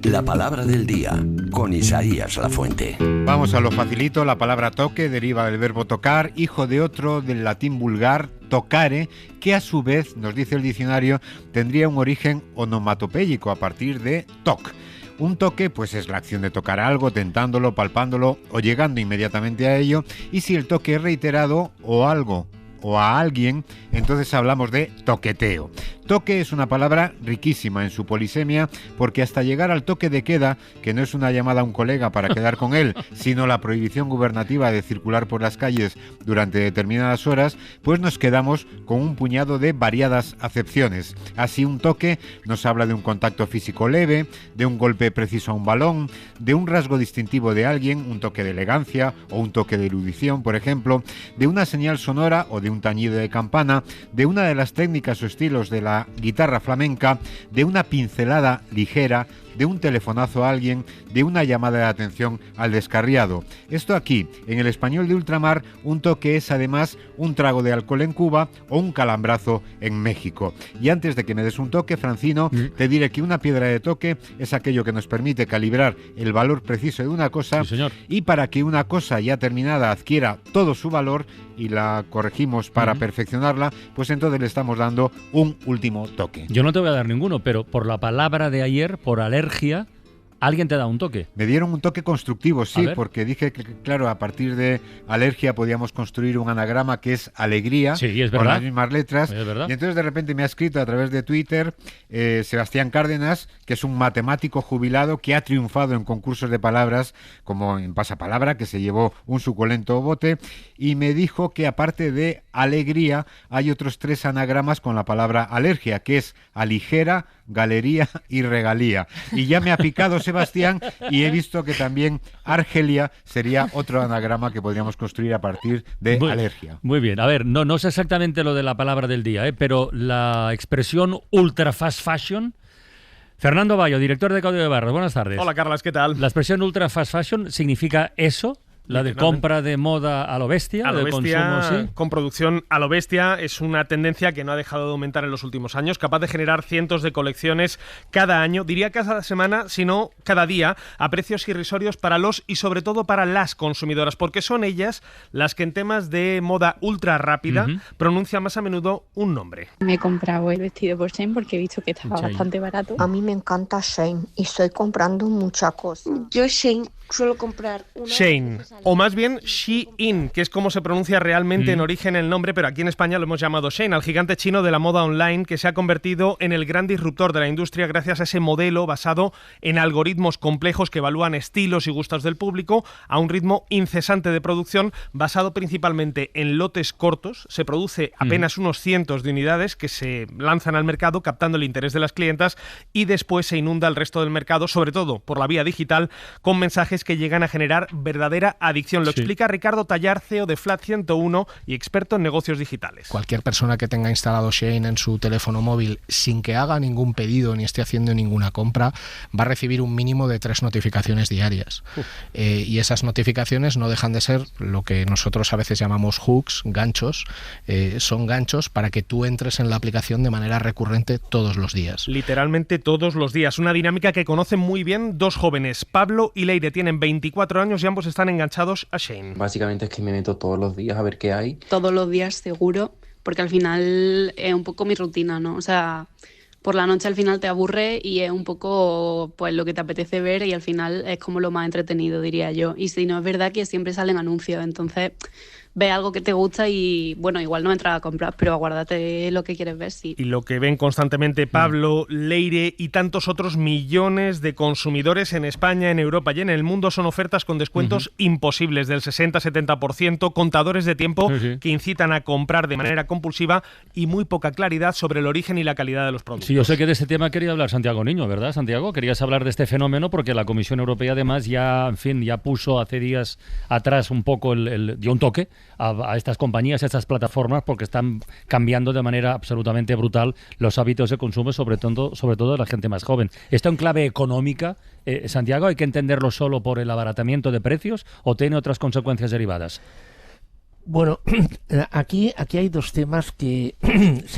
La palabra del día, con Isaías Lafuente. Vamos a lo facilito. La palabra toque deriva del verbo tocar, hijo de otro del latín vulgar, tocare, que a su vez, nos dice el diccionario, tendría un origen onomatopéyico a partir de toc. Un toque, pues es la acción de tocar algo, tentándolo, palpándolo o llegando inmediatamente a ello. Y si el toque es reiterado o algo o a alguien, entonces hablamos de toqueteo. Toque es una palabra riquísima en su polisemia, porque hasta llegar al toque de queda, que no es una llamada a un colega para quedar con él, sino la prohibición gubernativa de circular por las calles durante determinadas horas, pues nos quedamos con un puñado de variadas acepciones. Así, un toque nos habla de un contacto físico leve, de un golpe preciso a un balón, de un rasgo distintivo de alguien, un toque de elegancia o un toque de erudición, por ejemplo, de una señal sonora o de un tañido de campana, de una de las técnicas o estilos de la guitarra flamenca, de una pincelada ligera, de un telefonazo a alguien, de una llamada de atención al descarriado. Esto aquí, en el español de ultramar, un toque es además un trago de alcohol en Cuba o un calambrazo en México. Y antes de que me des un toque, Francino, te diré que una piedra de toque es aquello que nos permite calibrar el valor preciso de una cosa, sí, señor. Y para que una cosa ya terminada adquiera todo su valor y la corregimos para perfeccionarla, pues entonces le estamos dando un último toque. Yo no te voy a dar ninguno, pero por la palabra de ayer, por alergia, ¿alguien te da un toque? Me dieron un toque constructivo, sí, porque dije que, claro, a partir de alergia podíamos construir un anagrama que es alegría, sí, es con verdad, las mismas letras. Es verdad. Y entonces de repente me ha escrito a través de Twitter Sebastián Cárdenas, que es un matemático jubilado que ha triunfado en concursos de palabras, como en Pasapalabra, que se llevó un suculento bote, y me dijo que aparte de alegría hay otros 3 anagramas con la palabra alergia, que es aligera, galería y regalía. Y ya me ha picado Sebastián y he visto que también Argelia sería otro anagrama que podríamos construir a partir de alergia. Muy bien. A ver, no sé exactamente lo de la palabra del día, pero la expresión ultra fast fashion. Fernando Bayo, director de Código de Barras. Buenas tardes. Hola, Carlas, ¿qué tal? La expresión ultra fast fashion significa eso. La de compra de moda a lo bestia, de consumo, sí. Con producción a lo bestia, es una tendencia que no ha dejado de aumentar en los últimos años, capaz de generar cientos de colecciones cada año, diría cada semana, sino cada día, a precios irrisorios para los y sobre todo para las consumidoras, porque son ellas las que en temas de moda ultra rápida pronuncian más a menudo un nombre. Me he comprado el vestido por Shein porque he visto que estaba bastante barato. A mí me encanta Shein y estoy comprando muchas cosas. Yo Shein suelo comprar una... Shein, o más bien Shein, que es como se pronuncia realmente en origen el nombre, pero aquí en España lo hemos llamado Shein, al gigante chino de la moda online que se ha convertido en el gran disruptor de la industria gracias a ese modelo basado en algoritmos complejos que evalúan estilos y gustos del público a un ritmo incesante de producción basado principalmente en lotes cortos. Se produce apenas unos cientos de unidades que se lanzan al mercado captando el interés de las clientas y después se inunda el resto del mercado, sobre todo por la vía digital, con mensajes que llegan a generar verdadera adicción. Lo explica Ricardo Tallar, CEO de Flat 101 y experto en negocios digitales. Cualquier persona que tenga instalado Shein en su teléfono móvil sin que haga ningún pedido ni esté haciendo ninguna compra va a recibir un mínimo de 3 notificaciones diarias. Y esas notificaciones no dejan de ser lo que nosotros a veces llamamos hooks, ganchos. Son ganchos para que tú entres en la aplicación de manera recurrente todos los días. Literalmente todos los días. Una dinámica que conocen muy bien 2 jóvenes. Pablo y Leire tienen 24 años y ambos están enganchados a Shein. Básicamente es que me meto todos los días a ver qué hay. Todos los días seguro, porque al final es un poco mi rutina, ¿no? O sea, por la noche al final te aburre y es un poco pues lo que te apetece ver y al final es como lo más entretenido, diría yo. Y si no, es verdad que siempre salen anuncios, entonces ve algo que te gusta y, bueno, igual no entras a comprar, pero aguárdate lo que quieres ver, sí. Y lo que ven constantemente Pablo, Leire y tantos otros millones de consumidores en España, en Europa y en el mundo son ofertas con descuentos imposibles del 60-70%, contadores de tiempo que incitan a comprar de manera compulsiva y muy poca claridad sobre el origen y la calidad de los productos. Sí, yo sé que de este tema quería hablar Santiago Niño, ¿verdad, Santiago? Querías hablar de este fenómeno porque la Comisión Europea además ya puso hace días atrás un poco dio un toque a estas compañías, a estas plataformas, porque están cambiando de manera absolutamente brutal los hábitos de consumo, sobre todo de la gente más joven. ¿Esto en clave económica, Santiago, hay que entenderlo solo por el abaratamiento de precios o tiene otras consecuencias derivadas? Bueno, aquí hay 2 temas que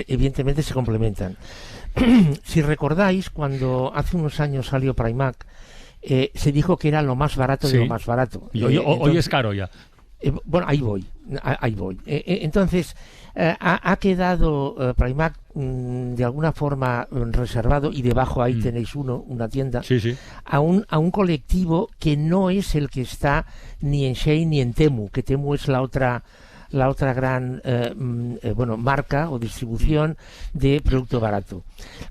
evidentemente se complementan. Si recordáis, cuando hace unos años salió Primark, se dijo que era lo más barato de lo más barato. Y hoy es caro ya. Bueno, ahí voy. Entonces, ha quedado Primark de alguna forma reservado, y debajo ahí tenéis una tienda, a un colectivo que no es el que está ni en Shein ni en Temu, que Temu es la otra gran marca o distribución de producto barato.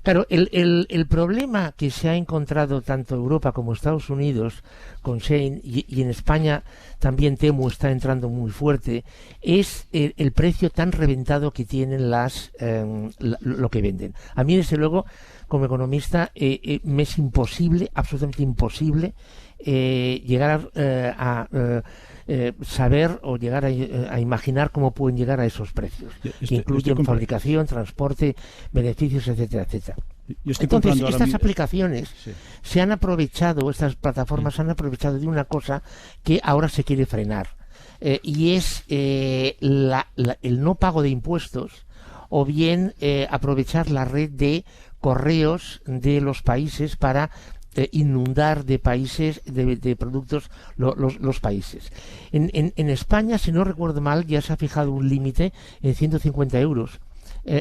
Claro, el problema que se ha encontrado tanto Europa como Estados Unidos con Shein, y en España también Temu está entrando muy fuerte, es el precio tan reventado que tienen lo que venden. A mí, desde luego, como economista, me es imposible, absolutamente imposible, llegar a saber o llegar a imaginar cómo pueden llegar a esos precios, que incluyen fabricación, transporte, beneficios, etcétera, etcétera. Entonces, estas aplicaciones se han aprovechado, estas plataformas se han aprovechado de una cosa que ahora se quiere frenar, y es el no pago de impuestos, o bien aprovechar la red de correos de los países para inundar de países, de productos los países. En España, si no recuerdo mal, ya se ha fijado un límite en 150 euros.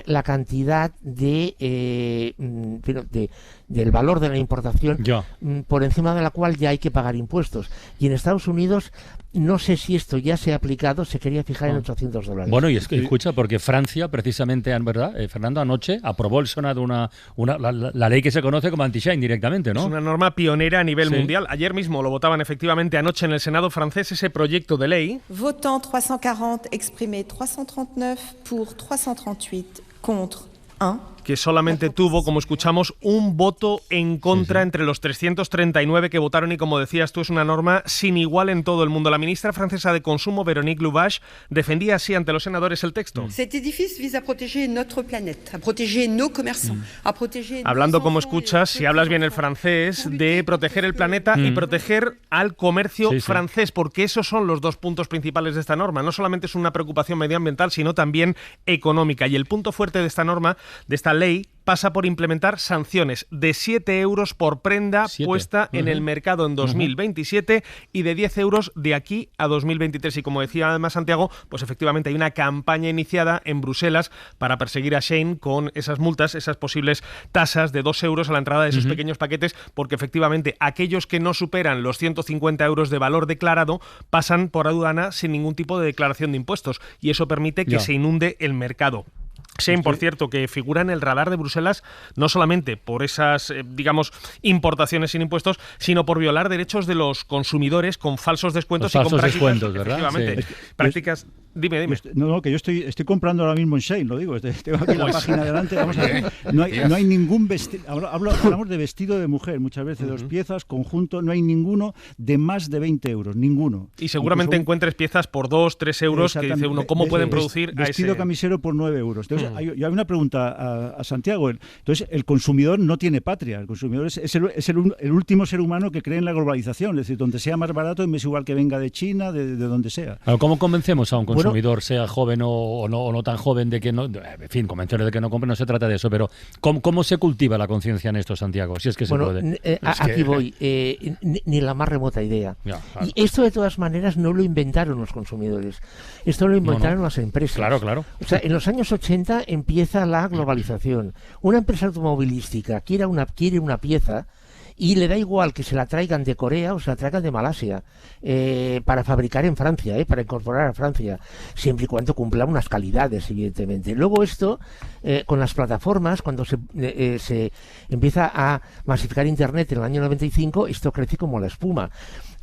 La cantidad del valor de la importación por encima de la cual ya hay que pagar impuestos. Y en Estados Unidos, no sé si esto ya se ha aplicado, se quería fijar en $800. Bueno, y es que escucha, porque Francia, precisamente, ¿verdad? Fernando, anoche aprobó el Senado la ley que se conoce como anti-Shein directamente, ¿no? Es una norma pionera a nivel mundial. Ayer mismo lo votaban efectivamente anoche en el Senado francés ese proyecto de ley. Votant 340, exprimé 339, pour 338, contre 1. Que solamente tuvo, como escuchamos, un voto en contra entre los 339 que votaron, y como decías tú, es una norma sin igual en todo el mundo. La ministra francesa de Consumo, Véronique Louvache, defendía así ante los senadores el texto. Hablando, como escuchas, si hablas bien el francés, de proteger el planeta y proteger al comercio francés, porque esos son los dos puntos principales de esta norma. No solamente es una preocupación medioambiental, sino también económica. Y el punto fuerte de esta norma, de esta ley, pasa por implementar sanciones de 7 euros por prenda puesta en el mercado en 2027 y de 10 euros de aquí a 2023. Y como decía además Santiago, pues efectivamente hay una campaña iniciada en Bruselas para perseguir a Shein con esas multas, esas posibles tasas de 2 euros a la entrada de esos pequeños paquetes, porque efectivamente aquellos que no superan los 150 euros de valor declarado pasan por aduana sin ningún tipo de declaración de impuestos, y eso permite que se inunde el mercado. Shein, por cierto, que figura en el radar de Bruselas no solamente por esas, importaciones sin impuestos, sino por violar derechos de los consumidores con falsos descuentos y con prácticas, ¿verdad? Prácticas. Dime. No, que yo estoy comprando ahora mismo en Shein, lo digo. Tengo aquí la página delante. Vamos a ver. No hay ningún vestido. Hablamos de vestido de mujer, muchas veces 2 piezas, conjunto. No hay ninguno de más de 20 euros, ninguno. Y seguramente encuentres piezas por 2, 3 euros que dice uno, ¿cómo pueden producir a ese vestido camisero por 9 euros? Entonces, hay una pregunta a Santiago. Entonces, el consumidor no tiene patria. El consumidor es el último ser humano que cree en la globalización. Es decir, donde sea más barato, me es igual que venga de China, de donde sea. ¿Cómo convencemos a un consumidor, sea joven o no tan joven, de que no, en fin, convencerle de que no compre? No se trata de eso, pero ¿cómo se cultiva la conciencia en esto, Santiago? Si es que se puede. Aquí voy, ni la más remota idea. Claro. Y esto, de todas maneras, no lo inventaron los consumidores. Esto lo inventaron las empresas. Claro. O sea, en los años 80 empieza la globalización. Una empresa automovilística quiere una pieza y le da igual que se la traigan de Corea o se la traigan de Malasia para fabricar en Francia, para incorporar a Francia, siempre y cuando cumpla unas calidades, evidentemente. Luego esto, con las plataformas, cuando se empieza a masificar Internet en el año 95, esto crece como la espuma.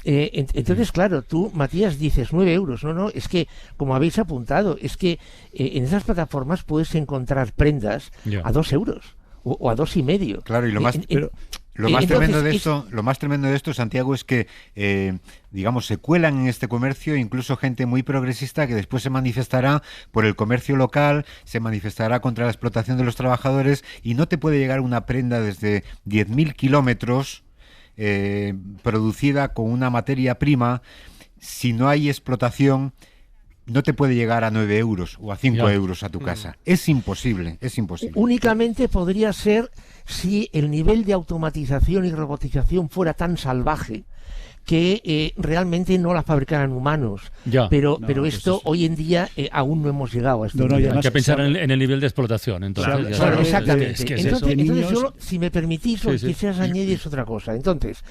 Entonces, claro, tú, Matías, dices 9 euros. No, es que, como habéis apuntado, es que en esas plataformas puedes encontrar prendas a 2 euros o a 2,5. Claro, y lo más... Lo más tremendo de esto, Santiago, es que, se cuelan en este comercio incluso gente muy progresista que después se manifestará por el comercio local, se manifestará contra la explotación de los trabajadores, y no te puede llegar una prenda desde 10.000 kilómetros producida con una materia prima. Si no hay explotación, no te puede llegar a 9 euros o a 5 euros a tu casa. Es imposible. Únicamente podría ser si el nivel de automatización y robotización fuera tan salvaje que realmente no la fabricaran humanos. Pero esto hoy en día aún no hemos llegado a esto. Hay que pensar en el nivel de explotación. Entonces, claro, exactamente. Entonces yo, si me permitís, quisieras añadir otra cosa. Entonces,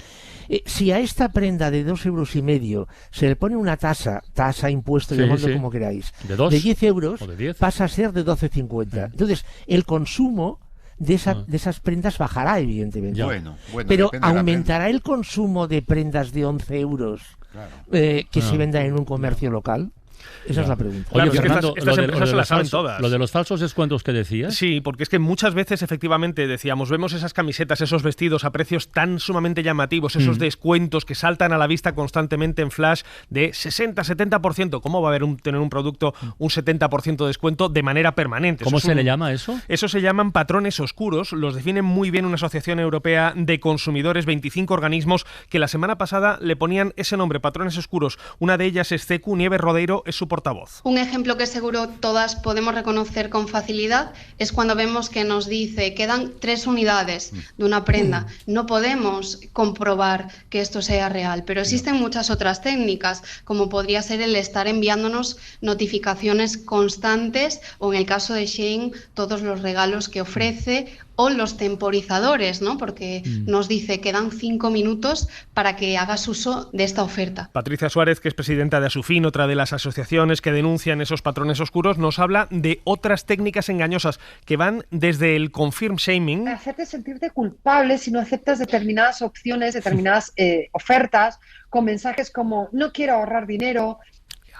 si a esta prenda de 2,5 euros se le pone una tasa, impuesto, llamadlo como queráis, de 10 euros, pasa a ser de 12,50. Entonces, el consumo de esas prendas bajará, evidentemente. Pero ¿aumentará el consumo de prendas de 11 euros que se vendan en un comercio local? Esa es la pregunta. Oye, Fernando, estas empresas se las saben todas. Lo de los falsos descuentos que decías. Sí, porque es que muchas veces, efectivamente, decíamos, vemos esas camisetas, esos vestidos a precios tan sumamente llamativos, esos descuentos que saltan a la vista constantemente en flash de 60, 70%. ¿Cómo va a haber tener un producto un 70% de descuento de manera permanente? ¿Cómo se le llama eso? Eso se llaman patrones oscuros. Los define muy bien una asociación europea de consumidores, 25 organismos, que la semana pasada le ponían ese nombre, patrones oscuros. Una de ellas es CQ, Nieves Rodeiro, es su portavoz. Un ejemplo que seguro todas podemos reconocer con facilidad es cuando vemos que nos dice quedan 3 unidades de una prenda. No podemos comprobar que esto sea real, pero existen muchas otras técnicas, como podría ser el estar enviándonos notificaciones constantes, o en el caso de Shein, todos los regalos que ofrece, o los temporizadores, ¿no? Porque nos dice que dan 5 minutos para que hagas uso de esta oferta. Patricia Suárez, que es presidenta de Asufin, otra de las asociaciones que denuncian esos patrones oscuros, nos habla de otras técnicas engañosas que van desde el confirm shaming. Hacerte sentirte culpable si no aceptas determinadas opciones, determinadas ofertas, con mensajes como no quiero ahorrar dinero,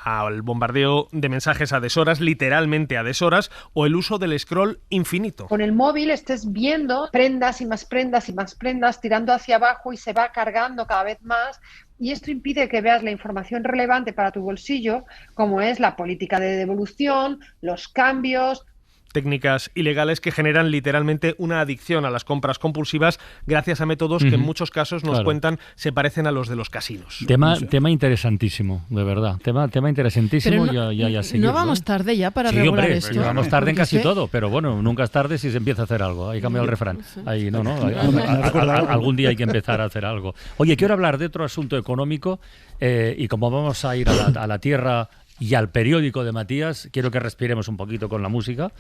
al bombardeo de mensajes a deshoras, literalmente a deshoras, o el uso del scroll infinito. Con el móvil estés viendo prendas y más prendas y más prendas tirando hacia abajo y se va cargando cada vez más, y esto impide que veas la información relevante para tu bolsillo, como es la política de devolución, los cambios. Técnicas ilegales que generan literalmente una adicción a las compras compulsivas gracias a métodos que en muchos casos nos cuentan se parecen a los de los casinos. Tema interesantísimo, de verdad. Tema interesantísimo. No vamos tarde ya para regular esto. Vamos tarde en casi todo, pero bueno, nunca es tarde si se empieza a hacer algo. Ahí cambia el refrán. Ahí, algún día hay que empezar a hacer algo. Oye, quiero hablar de otro asunto económico y como vamos a ir a la tierra y al periódico de Matías, quiero que respiremos un poquito con la música.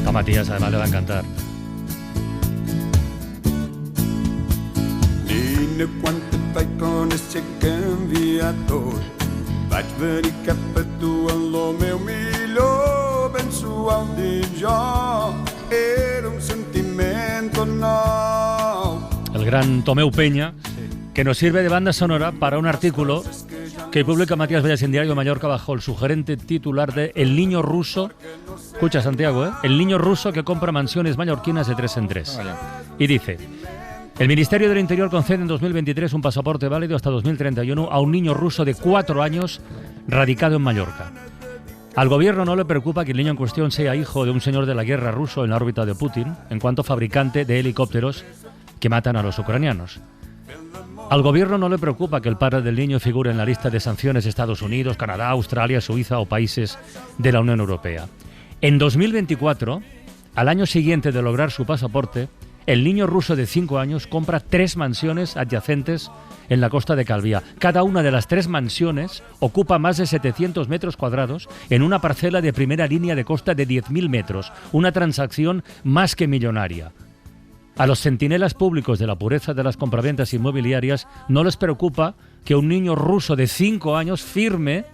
A Matías además le va a encantar. Nina, quanta feia con ese canviador. Vaig venir cap a tu en lo meu millor. Penso al dir jo era un sentimento nou. El gran Tomeu Peña, que nos sirve de banda sonora para un artículo que publica Matías Bellas en Diario de Mallorca bajo el sugerente titular de El niño ruso. Escucha, Santiago, El niño ruso que compra mansiones mallorquinas de 3 en 3. Y dice: el Ministerio del Interior concede en 2023 un pasaporte válido hasta 2031 a un niño ruso de 4 años radicado en Mallorca. Al gobierno no le preocupa que el niño en cuestión sea hijo de un señor de la guerra ruso en la órbita de Putin, en cuanto fabricante de helicópteros que matan a los ucranianos. Al gobierno no le preocupa que el padre del niño figure en la lista de sanciones de Estados Unidos, Canadá, Australia, Suiza o países de la Unión Europea. En 2024, al año siguiente de lograr su pasaporte, el niño ruso de 5 años compra 3 mansiones adyacentes en la costa de Calviá. Cada una de las 3 mansiones ocupa más de 700 metros cuadrados en una parcela de primera línea de costa de 10.000 metros, una transacción más que millonaria. A los centinelas públicos de la pureza de las compraventas inmobiliarias no les preocupa que un niño ruso de 5 años firme,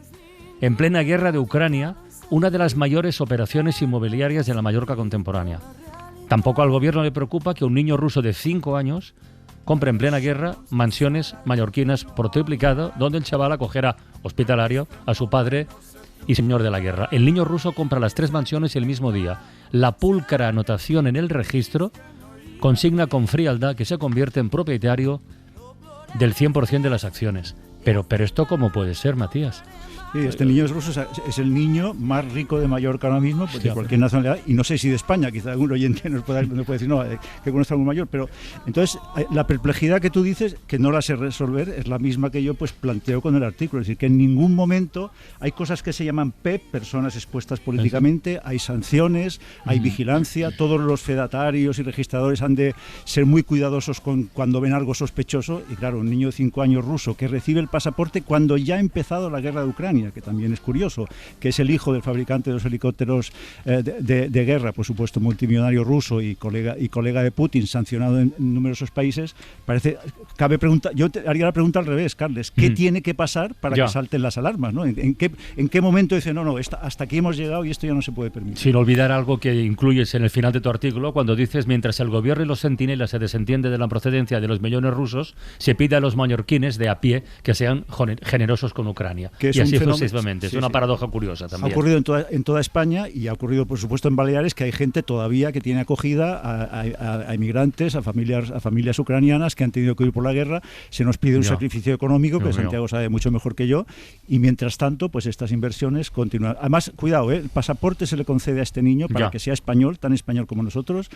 en plena guerra de Ucrania, una de las mayores operaciones inmobiliarias de la Mallorca contemporánea. Tampoco al gobierno le preocupa que un niño ruso de 5 años compre en plena guerra mansiones mallorquinas por triplicado, donde el chaval acogerá hospitalario a su padre y señor de la guerra. El niño ruso compra las 3 mansiones el mismo día. La pulcra anotación en el registro consigna con frialdad que se convierte en propietario del 100% de las acciones. Pero ¿esto cómo puede ser, Matías? Sí, este niño es ruso, es el niño más rico de Mallorca ahora mismo, pues, de cualquier nacionalidad, y no sé si de España, quizá algún oyente nos puede decir, no, que conoce algún mayor, pero entonces la perplejidad que tú dices, que no la sé resolver, es la misma que yo pues planteo con el artículo, es decir, que en ningún momento hay cosas que se llaman PEP, personas expuestas políticamente, hay sanciones, hay vigilancia, todos los fedatarios y registradores han de ser muy cuidadosos cuando ven algo sospechoso, y claro, un niño de 5 años ruso que recibe el pasaporte cuando ya ha empezado la guerra de Ucrania, que también es curioso, que es el hijo del fabricante de los helicópteros de guerra, por supuesto multimillonario ruso y colega de Putin, sancionado en numerosos países. Cabe preguntar, yo te haría la pregunta al revés, Carles, ¿qué tiene que pasar para que salten las alarmas, ¿no? ¿En qué momento dice, no, hasta aquí hemos llegado y esto ya no se puede permitir? Sin olvidar algo que incluyes en el final de tu artículo, cuando dices, mientras el gobierno y los centinelas se desentiende de la procedencia de los millones rusos, se pide a los mallorquines de a pie que sean generosos con Ucrania. Que es y así fenómeno, sucesivamente. Es una paradoja curiosa también. Ha ocurrido en toda España y ha ocurrido, por supuesto, en Baleares, que hay gente todavía que tiene acogida a inmigrantes, a familias ucranianas que han tenido que huir por la guerra. Se nos pide un sacrificio económico, que Santiago sabe mucho mejor que yo, y mientras tanto, pues estas inversiones continúan. Además, cuidado, el pasaporte se le concede a este niño para que sea español, tan español como nosotros,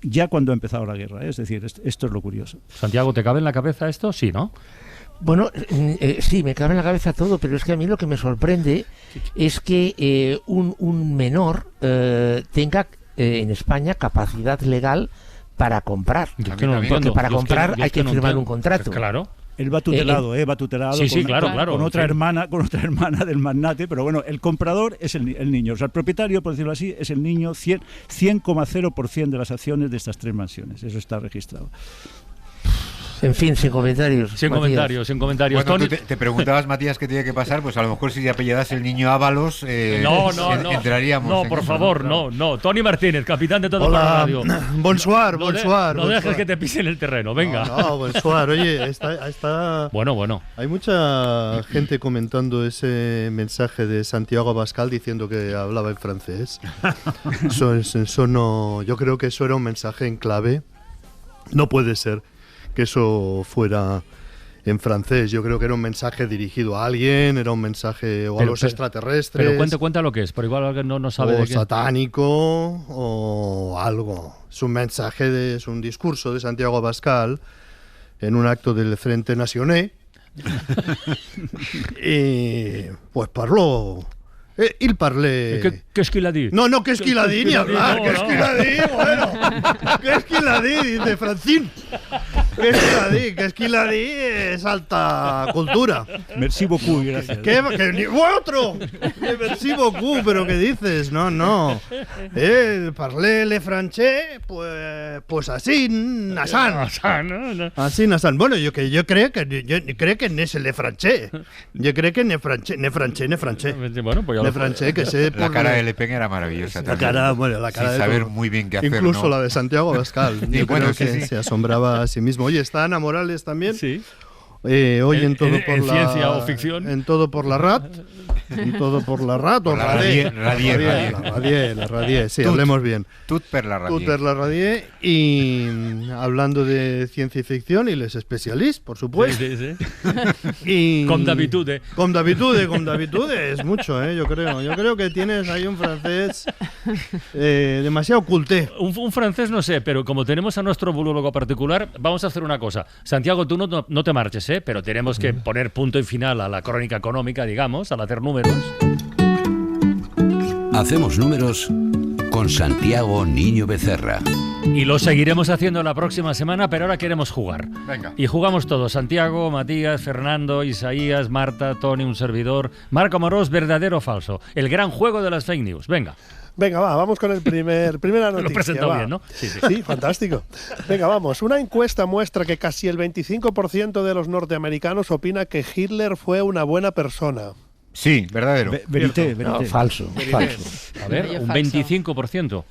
ya cuando ha empezado la guerra. Es decir, esto es lo curioso. Santiago, ¿te cabe en la cabeza esto? Sí, ¿no? Bueno, sí, me cabe en la cabeza todo, pero es que a mí lo que me sorprende es que un menor tenga en España capacidad legal para comprar. Porque para comprar hay que firmar un contrato. Pues claro. Él va tutelado, va tutelado con otra hermana del magnate, pero bueno, el comprador es el niño, o sea, el propietario, por decirlo así, es el niño, 100,0% de las acciones de estas 3 mansiones, eso está registrado. En fin, sin comentarios. Sin comentarios. Bueno, tú te preguntabas, Matías, qué tiene que pasar, pues a lo mejor si se apellidas el niño Ábalos, entraríamos. No, por favor, no. Tony Martínez, capitán de Todo para Radio. Bonsoir. No dejes que te pisen el terreno, venga. No, bonsoir. Oye, está... Bueno. Hay mucha gente comentando ese mensaje de Santiago Abascal diciendo que hablaba en francés. Eso no... Yo creo que eso era un mensaje en clave. No puede ser que eso fuera en francés. Yo creo que era un mensaje dirigido a alguien, era un mensaje a los extraterrestres. Pero cuenta lo que es, por igual alguien no sabe de qué. O satánico o algo. Es un mensaje, es un discurso de Santiago Abascal en un acto del Frente Nacional. Y pues parló... il parlait... Qu'est-ce qu'il a dit? No, qu'est-ce qu'il a dit, ni hablar. Qu'est-ce qu'il a dit, bueno. Qu'est-ce qu'il a dit, dice Francine. Qu'est-ce qu'il a dit es alta cultura. Merci beaucoup, gracias. ¡Otro! Merci beaucoup, pero ¿qué dices? No. Parlé le français, pues así, nasan. Así, nasan. Bueno, yo creo que no es le français. Yo creo que ne français. Bueno, pues la cara de Le Pen era maravillosa. La cara sin saber muy bien qué hacer. Incluso la de Santiago Abascal. Yo creo que se asombraba a sí mismo. Oye, está Ana Morales también. Sí. Hoy en todo por la ciencia o ficción. En todo por la RAT. En todo por la RAT o Radie. La Radie, sí, hablemos bien. Tout per la Radie. Tout per la Radie. Y hablando de ciencia y ficción y les especialistas, por supuesto. Sí. Y con d'habitude. Con d'habitude es mucho, yo creo. Yo creo que tienes ahí un francés demasiado culté. Un francés no sé, pero como tenemos a nuestro bulólogo particular, vamos a hacer una cosa. Santiago, tú no te marches, pero tenemos que poner punto y final a la crónica económica, digamos, al hacer números. Hacemos números con Santiago Niño Becerra. Y lo seguiremos haciendo la próxima semana, pero ahora queremos jugar. Venga. Y jugamos todos. Santiago, Matías, Fernando, Isaías, Marta, Tony, un servidor. Marco Amorós, verdadero o falso. El gran juego de las fake news. Venga, vamos con primera noticia. Lo he presentado bien, ¿no? Sí, fantástico. Venga, vamos. Una encuesta muestra que casi el 25% de los norteamericanos opina que Hitler fue una buena persona. Sí, verdadero. Verité. No, falso. A ver, un 25%.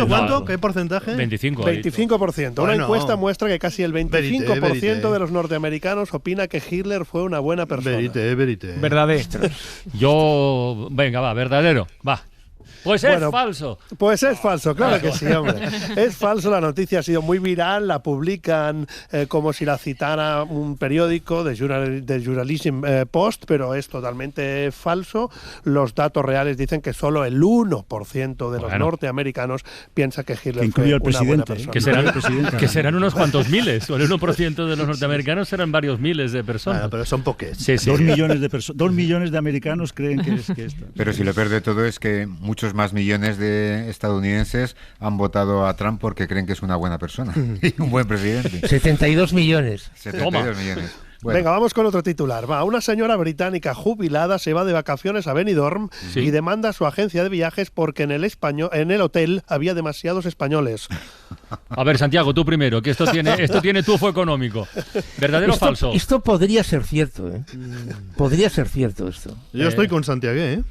¿Cuánto? ¿Qué porcentaje? 25%. Una encuesta muestra que casi el 25% de los norteamericanos opina que Hitler fue una buena persona. Verité. Verdadero. Venga, verdadero. Va. Pues Bueno, es falso. Pues es falso, claro que sí, hombre. Es falso, la noticia ha sido muy viral, la publican como si la citara un periódico de Journalism Post, pero es totalmente falso. Los datos reales dicen que solo el 1% de los norteamericanos piensa que Hitler fue una buena persona. Que serán unos cuantos miles, o el 1% de los norteamericanos serán varios miles de personas. Pero son poques. Sí, sí. 2 millones de americanos creen que es esto. Pero si lo peor de todo es que muchos más millones de estadounidenses han votado a Trump porque creen que es una buena persona y un buen presidente. 72 millones. 72 millones. Bueno. Venga, vamos con otro titular. Una señora británica jubilada se va de vacaciones a Benidorm y demanda a su agencia de viajes porque en el hotel había demasiados españoles. A ver, Santiago, tú primero, que esto tiene tufo económico. ¿Verdadero o falso? Esto podría ser cierto, ¿eh? Podría ser cierto esto. Yo estoy con Santiago, ¿eh?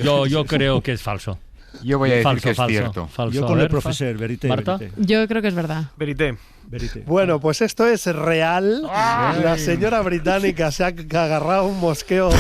Yo creo que es falso. Yo voy a decir que es cierto. Falso. Yo con el profesor, verité. ¿Marta? Yo creo que es verdad. Verité. Bueno, pues esto es real. La señora británica se ha agarrado un mosqueo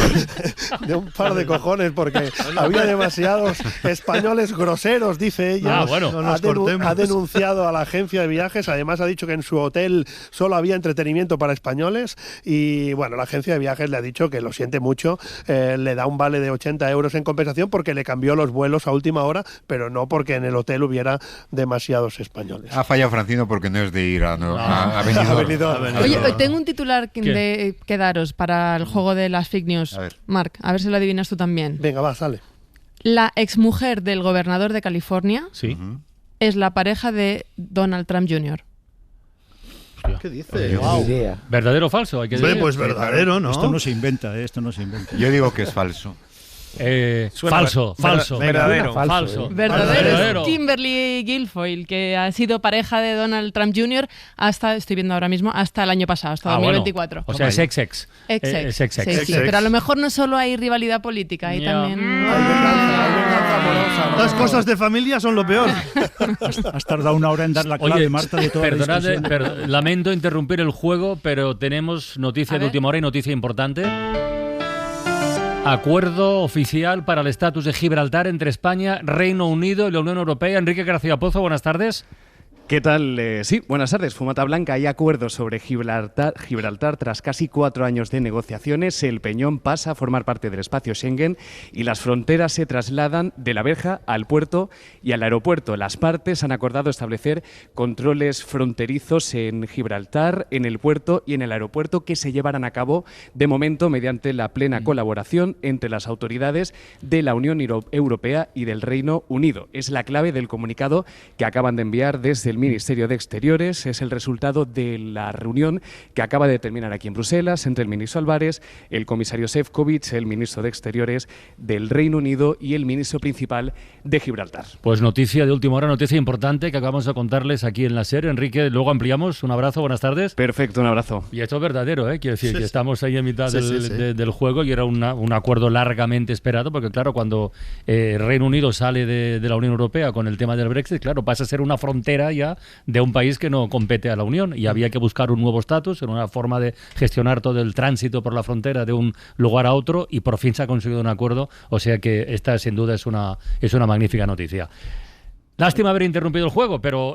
de un par de cojones porque había demasiados españoles groseros, dice ella. Ha denunciado a la agencia de viajes. Además ha dicho que en su hotel solo había entretenimiento para españoles y bueno, la agencia de viajes le ha dicho que lo siente mucho, le da un vale de 80 euros en compensación porque le cambió los vuelos a última hora, pero no porque en el hotel hubiera demasiados españoles. Ha fallado Francino porque no es de ir a Benidorm. Oye, tengo un titular que daros para el juego de las fake news. Marc, a ver si lo adivinas tú también. Venga, va, sale. La exmujer del gobernador de California es la pareja de Donald Trump Jr. ¿Qué dices? ¿Verdadero o falso? Hay que decir. Pues verdadero, ¿no? Esto no se inventa, esto no se inventa. Yo digo que es falso. Falso. Verdadero. Kimberly Guilfoyle, que ha sido pareja de Donald Trump Jr. estoy viendo ahora mismo, hasta el año pasado, hasta 2024. Bueno. O sea, es ex. Sí, pero a lo mejor no solo hay rivalidad política, hay también... Las cosas de familia son lo peor. Has tardado una hora en dar la clave, Oye, Marta, de toda la discusión. Lamento interrumpir el juego, pero tenemos noticia de última hora y noticia importante. Acuerdo oficial para el estatus de Gibraltar entre España, Reino Unido y la Unión Europea. Enrique García Pozo, buenas tardes. ¿Qué tal? Sí, buenas tardes. Fumata Blanca, hay acuerdo sobre Gibraltar tras casi 4 años de negociaciones. El Peñón pasa a formar parte del espacio Schengen y las fronteras se trasladan de la verja al puerto y al aeropuerto. Las partes han acordado establecer controles fronterizos en Gibraltar, en el puerto y en el aeropuerto que se llevarán a cabo de momento mediante la plena colaboración entre las autoridades de la Unión Europea y del Reino Unido. Es la clave del comunicado que acaban de enviar desde el Ministerio de Exteriores. Es el resultado de la reunión que acaba de terminar aquí en Bruselas entre el ministro Álvarez, el comisario Šefčovič, el ministro de Exteriores del Reino Unido y el ministro principal de Gibraltar. Pues noticia de última hora, noticia importante que acabamos de contarles aquí en la SER. Enrique, luego ampliamos. Un abrazo, buenas tardes. Perfecto, un abrazo. Y esto es verdadero, quiero decir que estamos ahí en mitad del juego y era un acuerdo largamente esperado, porque claro, cuando Reino Unido sale de la Unión Europea con el tema del Brexit, claro, pasa a ser una frontera ya de un país que no compete a la Unión y había que buscar un nuevo estatus, una forma de gestionar todo el tránsito por la frontera de un lugar a otro y por fin se ha conseguido un acuerdo, o sea que esta sin duda es una magnífica noticia. Lástima haber interrumpido el juego, pero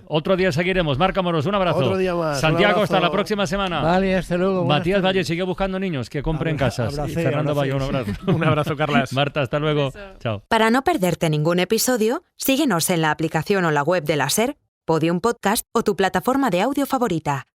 otro día seguiremos. Marc Amorós, un abrazo. Otro día más. Santiago, hasta la próxima semana. Vale, hasta luego. Matías Valle sigue buscando niños que compren casas. Y Fernando Valle, un abrazo. Un abrazo, Carlas. Marta, hasta luego. Chao. Para no perderte ningún episodio, síguenos en la aplicación o la web de la SER, Podium Podcast o tu plataforma de audio favorita.